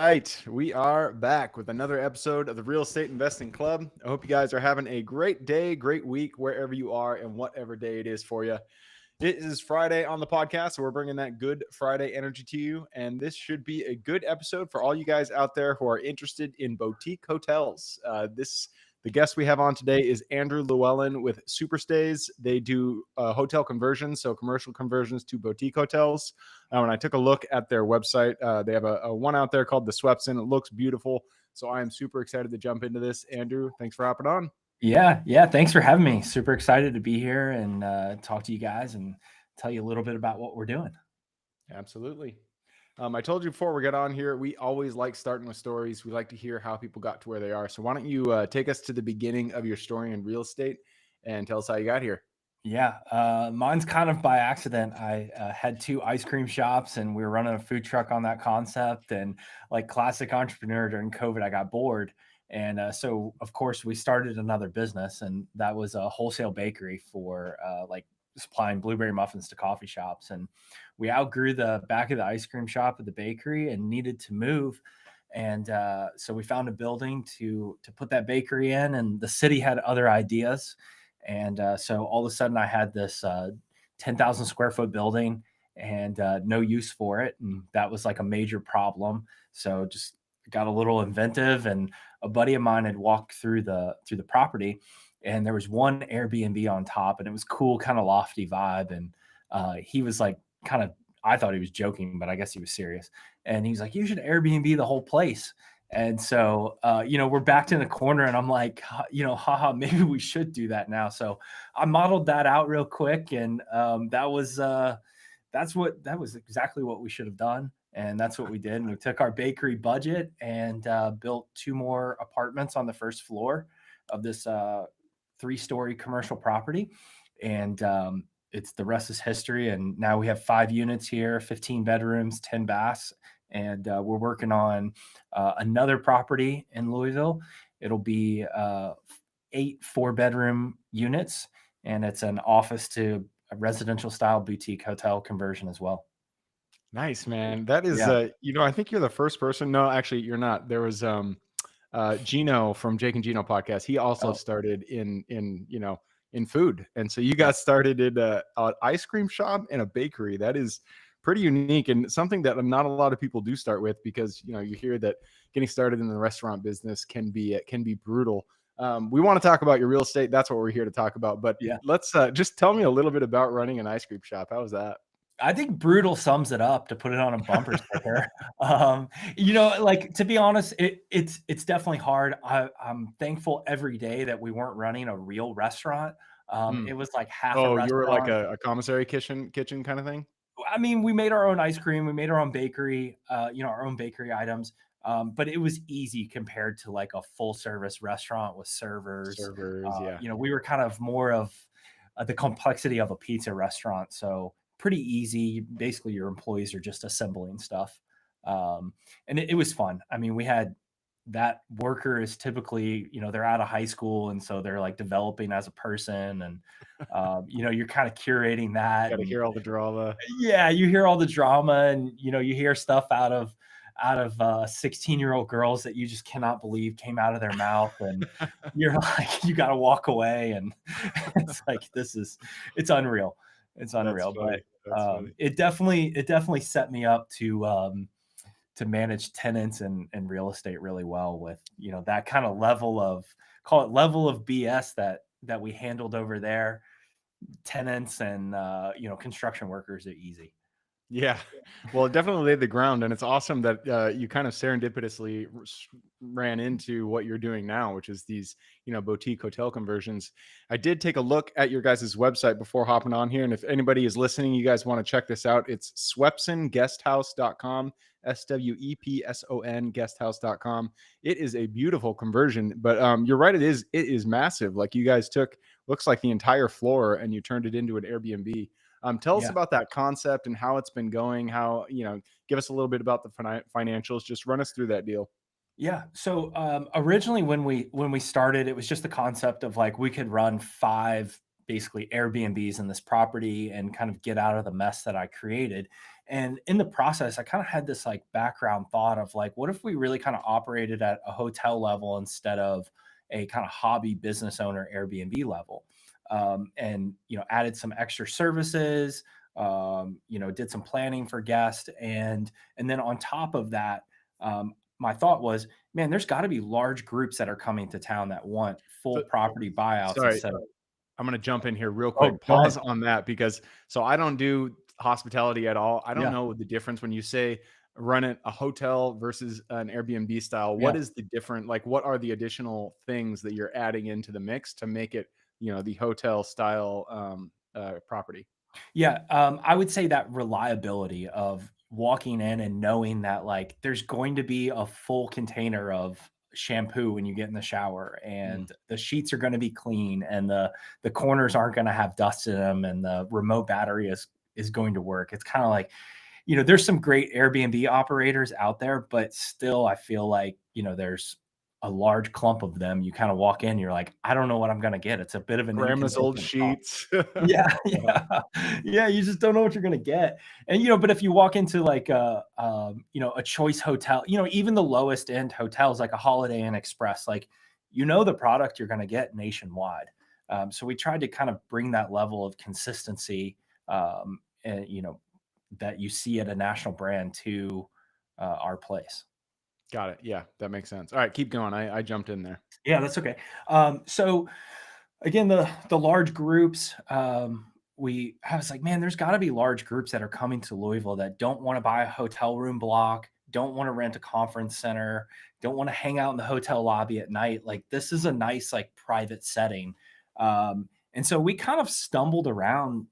right, we are back with another episode of the Real Estate Investing Club. I hope you guys are having a great day, great week, wherever you are and whatever day it is for you. It is Friday on the podcast, so we're bringing that good Friday energy to you. And this should be a good episode for all you guys out there who are interested in boutique hotels. The guest we have on today is Andrew Llewellyn with Superstays. They do hotel conversions, so commercial conversions to boutique hotels. When I took a look at their website, they have a one out there called the Swepson. It looks beautiful. So I am super excited to jump into this. Andrew, thanks for hopping on. Yeah. Thanks for having me. Super excited to be here and talk to you guys and tell you a little bit about what we're doing. Absolutely. I told you before we got on here, we always like starting with stories. We like to hear how people got to where they are. So why don't you take us to the beginning of your story in real estate and tell us how you got here? Yeah, mine's kind of by accident. I had two ice cream shops and we were running a food truck on that concept. And like classic entrepreneur during COVID, I got bored. And so, of course, we started another business, and that was a wholesale bakery for like supplying blueberry muffins to coffee shops. And we outgrew the back of the ice cream shop at the bakery and needed to move. And so we found a building to put that bakery in, and the city had other ideas. And so all of a sudden I had this 10,000 square foot building and no use for it. And that was like a major problem. So just got a little inventive, and a buddy of mine had walked through the property, and there was one Airbnb on top, and it was cool, kind of lofty vibe. And he was like, kind of, I thought he was joking, but I guess he was serious. And he's like, you should Airbnb the whole place. And so, we're backed in the corner, and I'm like, haha, maybe we should do that now. So I modeled that out real quick, and that was exactly what we should have done. And that's what we did. And we took our bakery budget and built two more apartments on the first floor of this 3-story commercial property. And it's the rest is history. And now we have 5 units here, 15 bedrooms, 10 baths. And we're working on another property in Louisville. It'll be 8 4-bedroom units, and it's an office to a residential style boutique hotel conversion as well. Nice, man. That is, Yeah. I think you're the first person. No, actually, you're not. There was Gino from Jake and Gino podcast. He also Oh, started in food, and so you guys started in an ice cream shop and a bakery. That is pretty unique and something that not a lot of people do start with, because you hear that getting started in the restaurant business can be brutal. We want to talk about your real estate. That's what we're here to talk about. But yeah. let's just tell me a little bit about running an ice cream shop. How was that? I think brutal sums it up, to put it on a bumper sticker. Like, to be honest, it's definitely hard. I'm thankful every day that we weren't running a real restaurant. It was like half a Oh, you were like restaurant. a commissary kitchen kind of thing? I mean, we made our own ice cream, we made our own bakery, our own bakery items. But it was easy compared to like a full service restaurant with servers. Servers, yeah. We were kind of more of the complexity of a pizza restaurant. So pretty easy. Basically, your employees are just assembling stuff. And it was fun. I mean, we had that worker is typically, they're out of high school. And so they're like developing as a person. And, you're kind of curating that. Got to And hear all the drama. yeah, you hear all the drama, and, you hear stuff out of 16-year-old girls that you just cannot believe came out of their mouth. And you're like, you got to walk away. And it's like, it's unreal. It's That's unreal. funny. But That's funny. it definitely set me up to manage tenants and real estate really well, with, that kind of call it level of BS that we handled over there. Tenants and, construction workers are easy. Yeah. Well, it definitely laid the ground, and it's awesome that you kind of serendipitously ran into what you're doing now, which is these, boutique hotel conversions. I did take a look at your guys' website before hopping on here, and if anybody is listening, you guys want to check this out. It's swepsonguesthouse.com, SWEPSON guesthouse.com. It is a beautiful conversion, but you're right, it is massive. Like, you guys looks like the entire floor and you turned it into an Airbnb. Tell us Yeah. about that concept and how it's been going. How, give us a little bit about the financials. Just run us through that deal. Yeah. So originally, when we started, it was just the concept of like we could run 5 basically Airbnbs in this property and kind of get out of the mess that I created. And in the process, I kind of had this like background thought of like, what if we really kind of operated at a hotel level instead of a kind of hobby business owner Airbnb level? And added some extra services, did some planning for guests, and then on top of that, my thought was, man, there's got to be large groups that are coming to town that want full So, property buyouts sorry, instead of. I'm gonna jump in here real Oh, quick. go ahead. Pause on that because so I don't do hospitality at all. I don't Yeah, know the difference when you say run it a hotel versus an Airbnb style. What yeah. is the different like what are the additional things that you're adding into the mix to make it, the hotel style property? Yeah, I would say that reliability of walking in and knowing that like there's going to be a full container of shampoo when you get in the shower, Mm. and the sheets are going to be clean, and the corners aren't going to have dust in them, and the remote battery is going to work. It's kind of like, there's some great Airbnb operators out there, but still, I feel like, there's a large clump of them. You kind of walk in, you're like, I don't know what I'm going to get. It's a bit of an Grandma's old inconsistent thought. sheets. Yeah, yeah. Yeah, you just don't know what you're gonna get. And, but if you walk into like a choice hotel, even the lowest end hotels like a Holiday Inn Express, like, the product you're gonna get nationwide. So we tried to kind of bring that level of consistency, and, that you see at a national brand to our place. Got it. Yeah, that makes sense. All right, keep going. I jumped in there. Yeah, that's okay. So again, the large groups, I was like, man, there's got to be large groups that are coming to Louisville that don't want to buy a hotel room block, don't want to rent a conference center, don't want to hang out in the hotel lobby at night. Like, this is a nice like private setting. And so we kind of stumbled around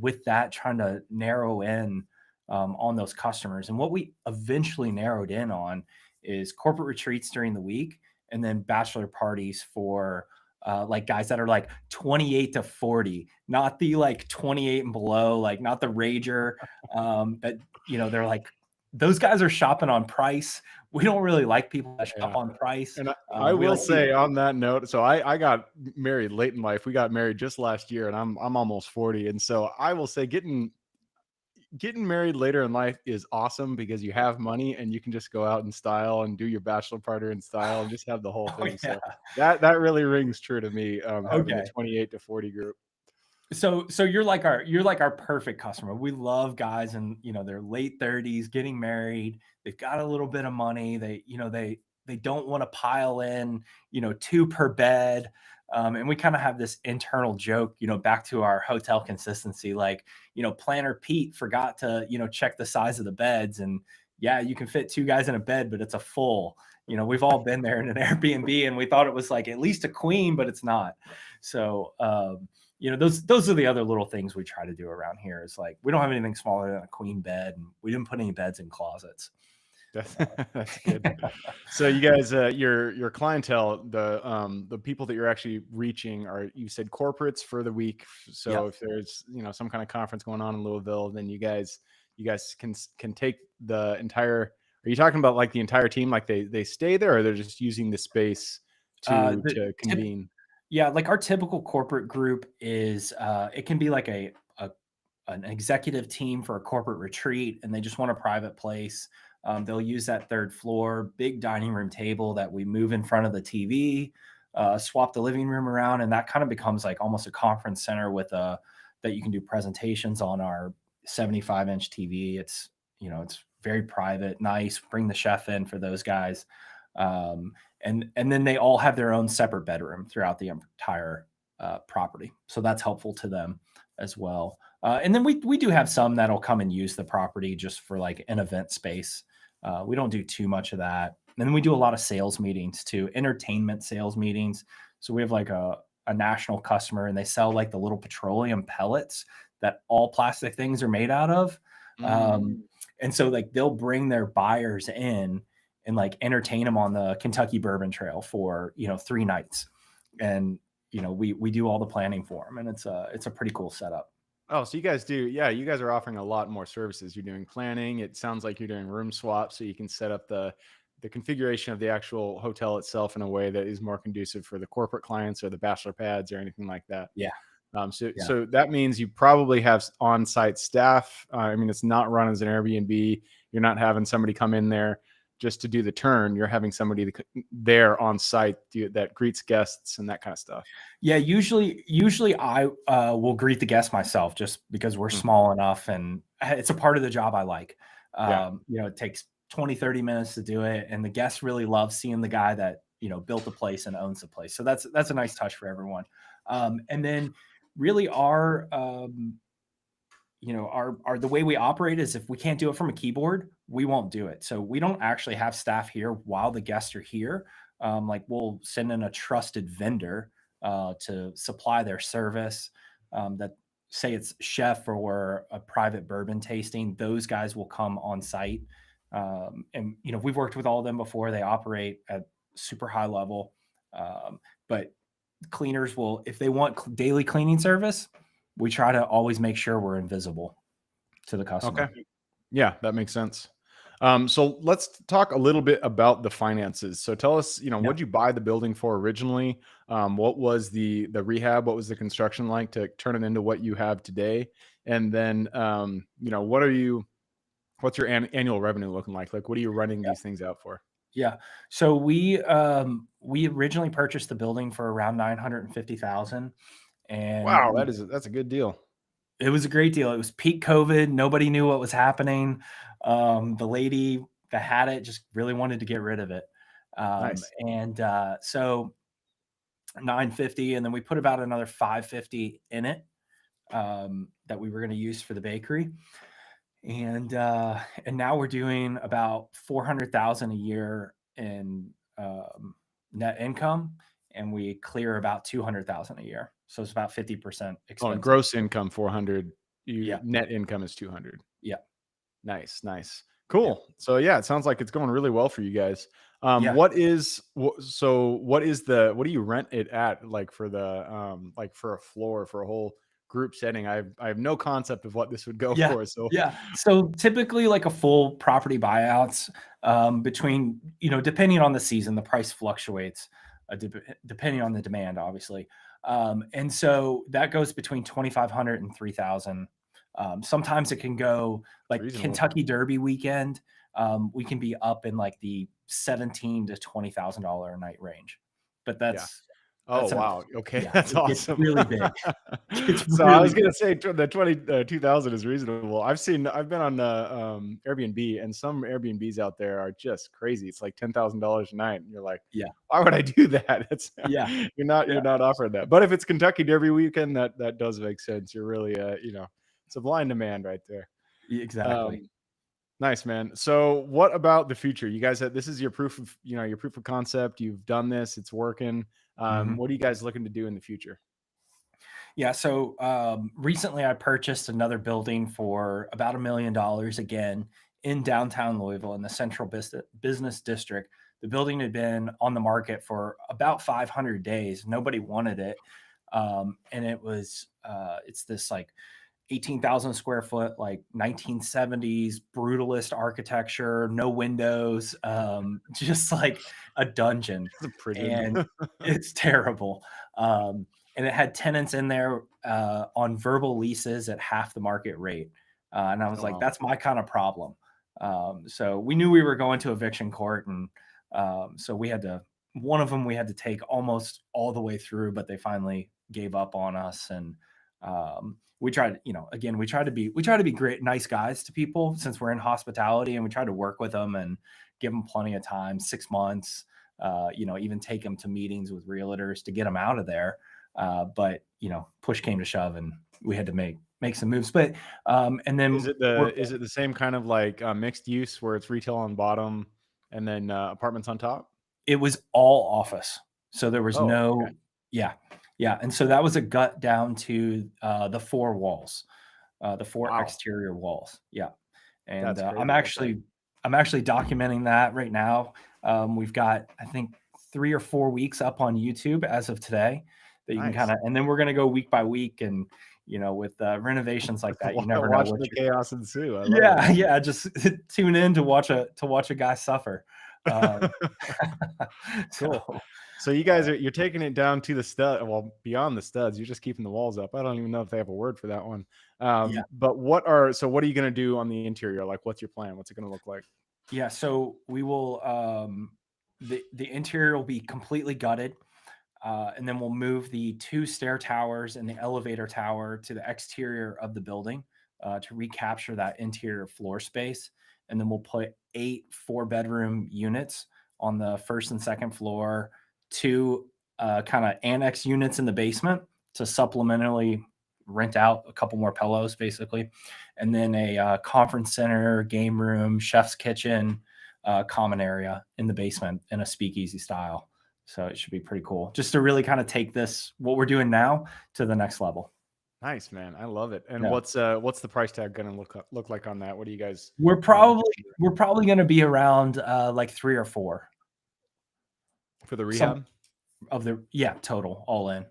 with that, trying to narrow in on those customers. And what we eventually narrowed in on is corporate retreats during the week, and then bachelor parties for like guys that are like 28 to 40, not the like 28 and below, like not the rager. That they're like, those guys are shopping on price. We don't really like people that shop Yeah. on price. And I We will like people. say on that note, so I got married late in life. We got married just last year, and I'm almost 40. And so I will say getting married later in life is awesome because you have money and you can just go out in style and do your bachelor party in style and just have the whole Oh thing. yeah. So that really rings true to me, having the Okay. 28 to 40 group. So you're like our perfect customer. We love guys in, their late 30s getting married. They've got a little bit of money. They don't want to pile in, two per bed. And we kind of have this internal joke, back to our hotel consistency. Like, planner Pete forgot to, check the size of the beds. And yeah, you can fit two guys in a bed, but it's a full. We've all been there in an Airbnb, and we thought it was like at least a queen, but it's not. So those are the other little things we try to do around here. Is like, we don't have anything smaller than a queen bed, and we didn't put any beds in closets. That's that's good. So you guys, your clientele, the people that you're actually reaching are, you said corporates for the week. So Yep. if there's some kind of conference going on in Louisville, then you guys can take the entire. Are you talking about like the entire team, like they stay there, or they're just using the space to The tip, convene? yeah, like our typical corporate group is, it can be like an executive team for a corporate retreat, and they just want a private place. They'll use that third floor, big dining room table that we move in front of the TV, swap the living room around, and that kind of becomes like almost a conference center with a that you can do presentations on our 75-inch TV. It's very private, nice. Bring the chef in for those guys, and then they all have their own separate bedroom throughout the entire property, so that's helpful to them as well. And then we do have some that'll come and use the property just for like an event space. We don't do too much of that. And then we do a lot of sales meetings too, entertainment sales meetings. So we have like a national customer, and they sell like the little petroleum pellets that all plastic things are made out of. Mm. Um, and so like they'll bring their buyers in and like entertain them on the Kentucky Bourbon Trail for 3 nights, and we do all the planning for them, and it's a pretty cool setup. Oh, so you guys do, yeah, you guys are offering a lot more services. You're doing planning. It sounds like you're doing room swaps so you can set up the configuration of the actual hotel itself in a way that is more conducive for the corporate clients or the bachelor pads or anything like that. Yeah. Yeah. So that means you probably have on-site staff. I mean, it's not run as an Airbnb. You're not having somebody come in there just to do the turn. You're having somebody there on site that greets guests and that kind of stuff. Yeah, usually I will greet the guests myself just because we're Mm. small enough and it's a part of the job I like. Yeah. It takes 20, 30 minutes to do it. And the guests really love seeing the guy that, built the place and owns the place. So that's a nice touch for everyone. And then really our the way we operate is if we can't do it from a keyboard, we won't do it. So we don't actually have staff here while the guests are here. Like we'll send in a trusted vendor to supply their service. That say it's chef or a private bourbon tasting, those guys will come on site. And we've worked with all of them before. They operate at super high level. But cleaners will, if they want daily cleaning service, we try to always make sure we're invisible to the customer. Okay. Yeah, that makes sense. So let's talk a little bit about the finances. So tell us, Yeah. what'd you buy the building for originally? What was the rehab? What was the construction like to turn it into what you have today? And then, what's your annual revenue looking like? Like, what are you running these things out for? Yeah. So we originally purchased the building for around 950,000, and Wow, that's a good deal. it was a great deal. It was peak COVID. Nobody knew what was happening. The lady that had it just really wanted to get rid of it. Nice. So 950, and then we put about another 550 in it that we were going to use for the bakery. And now we're doing about 400,000 a year in net income, and we clear about 200,000 a year. So it's about 50% Oh, and expenses. gross income 400. Yeah. Net income is 200. Yeah. Nice, nice. Yeah. Cool. So yeah, it sounds like it's going really well for you guys. Yeah. What do you rent it at, like for for a floor for a whole group setting? I have no concept of what this would go Yeah. for. So Yeah. So typically like a full property buyouts between, depending on the season, the price fluctuates depending on the demand, obviously. And so that goes between 2,500 and 3,000. Sometimes it can go like reasonable. Kentucky Derby weekend. We can be up in like the $17,000 to $20,000 a night range, but that's Oh, enough. wow. Okay, Yeah, that's it gets awesome. really big. It's So I was really gonna say the 2,000 is reasonable. I've been on Airbnb, and some Airbnbs out there are just crazy. It's like $10,000 a night, and you're like, Yeah. why would I do that? It's Yeah. you're not offering that. But if it's Kentucky Derby weekend, that does make sense. You're really supply and demand right there. Exactly. Nice, man. So what about the future? You guys this is your proof of concept. You've done this, it's working. Mhm. What are you guys looking to do in the future? Yeah. So recently I purchased another building for about $1 million again in downtown Louisville in the central business district. The building had been on the market for about 500 days. Nobody wanted it. And it's this like 18,000 square foot, like 1970s brutalist architecture, no windows, just like a dungeon. The prison. And it's terrible. And it had tenants in there on verbal leases at half the market rate. And I was Oh, like, wow. that's my kind of problem. So we knew we were going to eviction court. And so one of them we had to take almost all the way through, but they finally gave up on us. And we tried, again, we try to be great, nice guys to people since we're in hospitality, and we try to work with them and give them plenty of time, 6 months, even take them to meetings with realtors to get them out of there. But push came to shove, and we had to make some moves. But and then Is it the same kind of like mixed use where it's retail on bottom and then apartments on top? it was all office, so there was Oh, no, okay. yeah, yeah, and so that was a gut down to the four walls, the four Wow. exterior walls, yeah, and That's crazy. I'm Okay. actually documenting that right now. We've got I think 3 or 4 weeks up on YouTube as of today that you can Nice. kind of, and then we're going to go week by week, and with renovations like that, you never know Watching what the you're. chaos ensue. I love Yeah, yeah, just tune in to watch a guy suffer. Um, it. Cool. so So you guys you're taking it down to the stud, well, beyond the studs. You're just keeping the walls up. I don't even know if they have a word for that one. Yeah. But what are you going to do on the interior? Like, what's your plan? What's it going to look like? Yeah, so we will the interior will be completely gutted. And then we'll move the 2 stair towers and the elevator tower to the exterior of the building to recapture that interior floor space. And then we'll put 8 4-bedroom units on the first and second floor, 2 kind of annex units in the basement to supplementally rent out a couple more pillows, basically. And then a conference center, game room, chef's kitchen, common area in the basement in a speakeasy style. So it should be pretty cool just to really kind of take this, what we're doing now, to the next level. Nice, man. I love it. And Yeah. what's the price tag going to look like on that? What do you guys We're probably going to be around like 3 or 4 for the some rehab? of the total all in.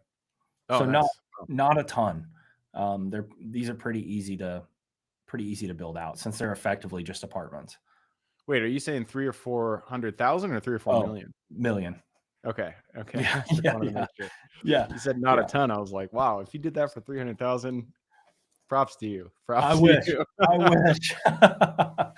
Oh, So nice. not a ton. These are pretty easy to build out since they're effectively just apartments. Wait, are you saying 3 or 400,000 or 3 or 4 Oh, million? million. Okay. Okay. Yeah, Just yeah, wanted to yeah, make sure. yeah, You said not a yeah. ton. I was like, wow, if you did that for 300,000, props to you. I Props to wish. you. I wish. I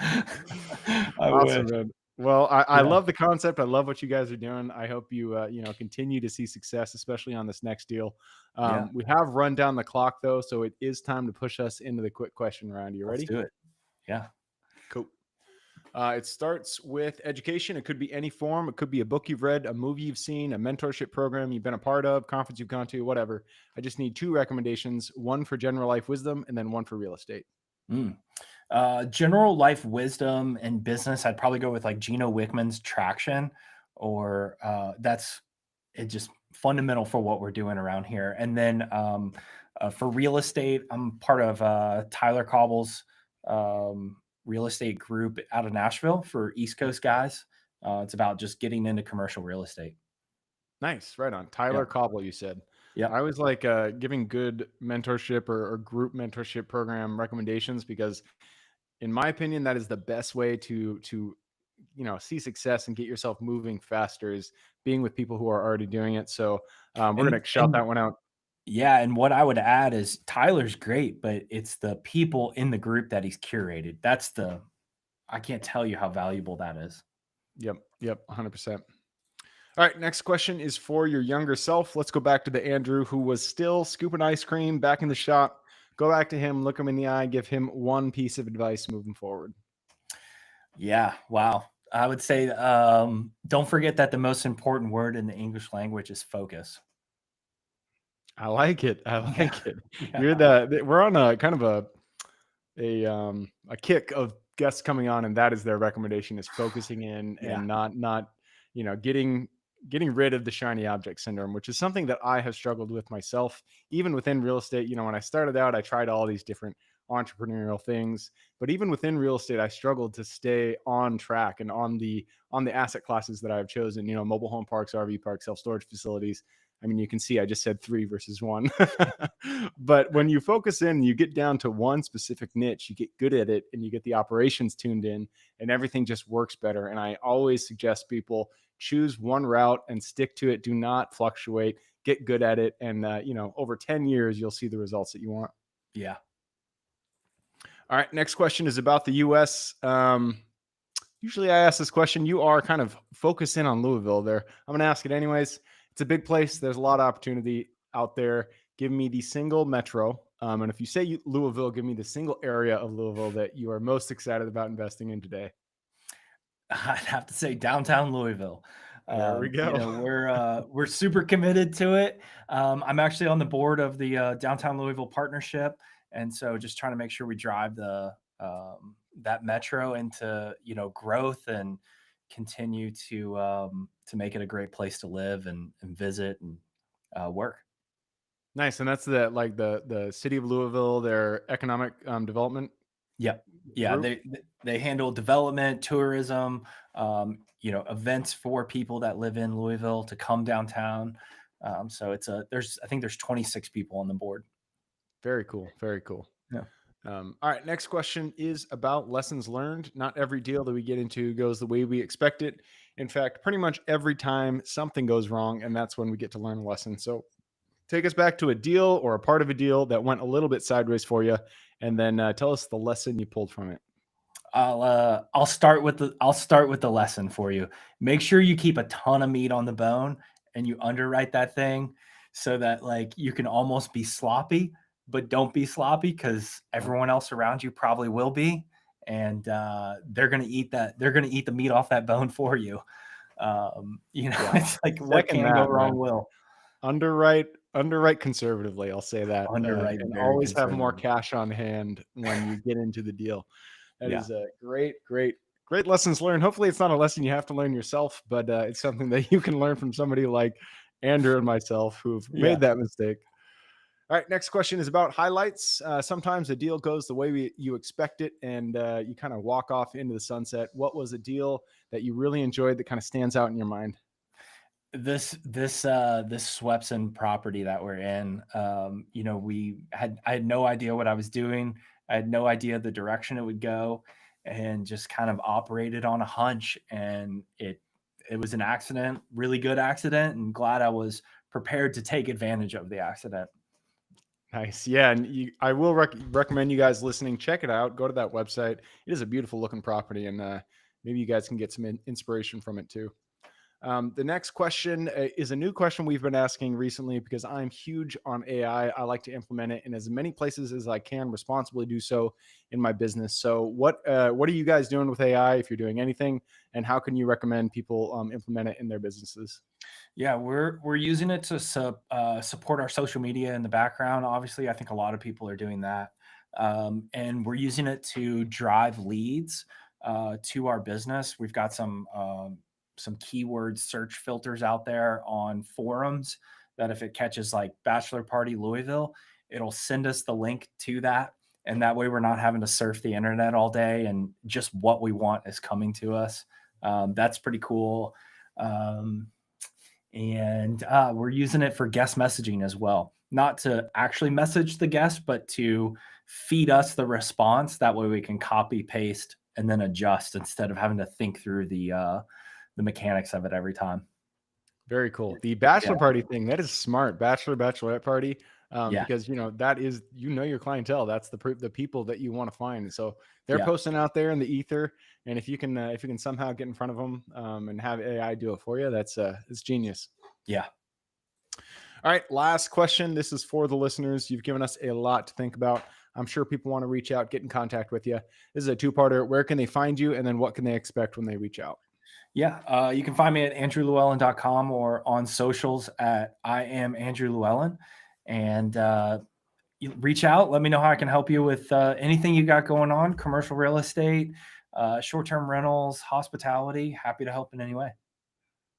Awesome, wish. man. Well, I Yeah, love the concept. I love what you guys are doing. I hope you continue to see success, especially on this next deal. yeah. We have run down the clock though, so it is time to push us into the quick question round. You Let's ready? do it. Yeah. Cool. It starts with education. It could be any form. It could be a book you've read, a movie you've seen, a mentorship program you've been a part of, conference you've gone to, whatever. I just need 2 recommendations, one for general life wisdom and then one for real estate. Mm. General life wisdom and business, I'd probably go with like Gino Wickman's Traction, or that's it just fundamental for what we're doing around here. And then for real estate, I'm part of Tyler Cobble's real estate group out of Nashville for East Coast guys. It's about just getting into commercial real estate. Nice. Right on. Tyler Yep. Cobble, you said. I Yep. always like giving good mentorship or group mentorship program recommendations because, in my opinion, that is the best way to see success and get yourself moving faster is being with people who are already doing it. So we're And gonna shout that one out. yeah, and what I would add is Tyler's great, but it's the people in the group that he's curated. I can't tell you how valuable that is. Yep. Yep. 100%. All right. Next question is for your younger self. Let's go back to the Andrew who was still scooping ice cream back in the shop. Go back to him, look him in the eye, give him one piece of advice moving forward. Yeah, wow. I would say don't forget that the most important word in the English language is focus. I like it. I Yeah, like it. You're yeah, we're on a kind of a kick of guests coming on, and that is their recommendation is focusing in yeah, and not getting rid of the shiny object syndrome, which is something that I have struggled with myself, even within real estate. When I started out, I tried all these different entrepreneurial things, but even within real estate, I struggled to stay on track and on the asset classes that I've chosen. Mobile home parks, RV parks, self storage facilities. I mean, you can see I just said 3 versus 1. But when you focus in, you get down to one specific niche, you get good at it, and you get the operations tuned in, and everything just works better. And I always suggest people choose one route and stick to it. Do not fluctuate. Get good at it, and over 10 years, you'll see the results that you want. yeah. All right, next question is about the U.S. Usually I ask this question. You are kind of focused in on Louisville there. I'm going to ask it anyways. It's a big place. There's a lot of opportunity out there. Give me the single metro. And if you say Louisville, give me the single area of Louisville that you are most excited about investing in today. I'd have to say downtown Louisville. There we go. We're super committed to it. I'm actually on the board of the downtown Louisville partnership, and so just trying to make sure we drive the that metro into growth and continue to make it a great place to live and visit and work. Nice. And that's the city of Louisville, their economic development Yep. Yeah, group. they handle development, tourism, events for people that live in Louisville to come downtown. So I think there's 26 people on the board. Very cool. Very cool. Yeah. All right, next question is about lessons learned. Not every deal that we get into goes the way we expect it. In fact, pretty much every time something goes wrong, and that's when we get to learn a lesson. So take us back to a deal or a part of a deal that went a little bit sideways for you, and then tell us the lesson you pulled from it. I'll start with the lesson for you. Make sure you keep a ton of meat on the bone and you underwrite that thing so that like you can almost be sloppy, but don't be sloppy because everyone else around you probably will be, and they're gonna eat that. They're gonna eat the meat off that bone for you. Yeah, It's like what second can go that, man. wrong will Underwrite conservatively. I'll say that, underwrite and very always have more conservative. cash on hand when you get into the deal. That Yeah, is a great lessons learned. Hopefully, it's not a lesson you have to learn yourself, but it's something that you can learn from somebody like Andrew and myself who've yeah. made that mistake. All right, next question is about highlights. Sometimes a deal goes the way you expect it, and you kind of walk off into the sunset. What was a deal that you really enjoyed that kind of stands out in your mind? This Swepson property that we're in, I had no idea what I was doing. I had no idea the direction it would go, and just kind of operated on a hunch. And it was an accident, really good accident, and glad I was prepared to take advantage of the accident. Nice. Yeah. And I will recommend you guys listening, check it out. Go to that website. It is a beautiful looking property, and maybe you guys can get some inspiration from it too. The next question is a new question we've been asking recently because I'm huge on AI. I like to implement it in as many places as I can responsibly do so in my business. So, what are you guys doing with AI if you're doing anything, and how can you recommend people implement it in their businesses? Yeah, we're using it to support our social media in the background. Obviously, I think a lot of people are doing that, and we're using it to drive leads to our business. We've got some keyword search filters out there on forums that if it catches like bachelor party Louisville, it'll send us the link to that, and that way we're not having to surf the internet all day, and just what we want is coming to us. That's pretty cool. Um, and we're using it for guest messaging as well, not to actually message the guest but to feed us the response. That way we can copy paste and then adjust instead of having to think through the mechanics of it every time. Very cool. The Yeah, bachelor party thing, that is smart. Bachelorette party, yeah, because that is your clientele. That's the people that you want to find. So they're yeah, posting out there in the ether, and if you can somehow get in front of them and have AI do it for you, that's it's genius. yeah. All right, last question. This is for the listeners. You've given us a lot to think about. I'm sure people want to reach out, get in contact with you. This is a two-parter. Where can they find you, and then what can they expect when they reach out? Yeah, you can find me at andrewlewellen.com or on socials at I am Andrew Llewellyn. And you reach out. Let me know how I can help you with anything you got going on, commercial real estate, short-term rentals, hospitality. Happy to help in any way.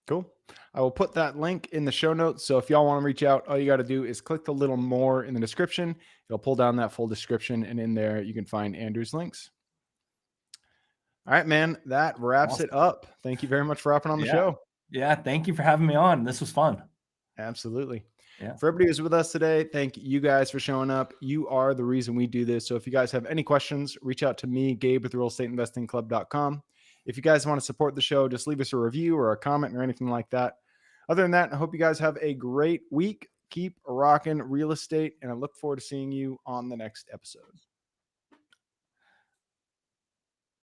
Cool. I will put that link in the show notes. So if y'all want to reach out, all you got to do is click the little more in the description. It'll pull down that full description, and in there you can find Andrew's links. All right, man. That wraps it Awesome. up. Thank you very much for hopping on the Yeah. show. Yeah. Thank you for having me on. This was fun. Absolutely. Yeah. For everybody who's with us today, thank you guys for showing up. You are the reason we do this. So if you guys have any questions, reach out to me, Gabe with realestateinvestingclub.com. If you guys want to support the show, just leave us a review or a comment or anything like that. Other than that, I hope you guys have a great week. Keep rocking real estate, and I look forward to seeing you on the next episode.